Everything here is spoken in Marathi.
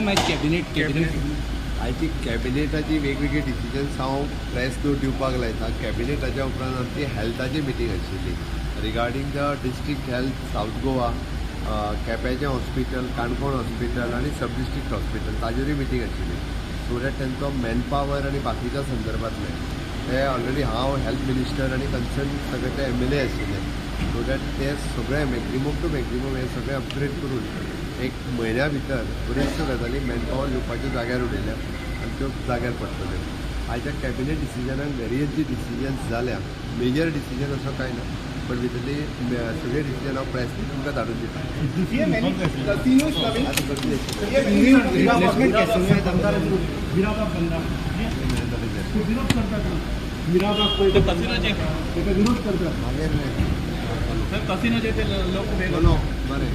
मागीर कॅबिनेट आयची कॅबिनेटाची वेगवेगळी डिसिजन्स हांव प्रेस नोट दिवपाक लायता. कॅबिनेटाच्या उपरांत आमची हेल्थाची मिटींग आशिल्ली regarding the district health South Goa, केपेंचें हॉस्पिटल, काणकोण हॉस्पिटल आनी सब डिस्ट्रिक्ट हॉस्पिटल ताजेरूय मिटींग आशिल्ली. सो दॅट तेंचो मॅनपावर आनी बाकीच्या संदर्भांतले ते ऑलरेडी हांव हेल्थ मिनिस्टर आनी कन्सर्न सगळे ते MLA आशिल्ले. सो दॅट ते सगळे मॅक्झिमम टू मॅक्झिमम हे सगळे अपग्रेड करून एक म्हयन्या भितर बऱ्योचश्यो गजाली मॅनपावर येवपाच्यो जाग्यार उडयल्या आनी त्यो जाग्यार पडटल्यो. आयच्या कॅबिनेट डिसिजनान वेरियस जी डिसिजन्स जाल्या, मेजर डिसिजन असो कांय ना, पण भितरली सगळे डिसिजन हांव प्रेस तुमकां धाडून दिता. बरें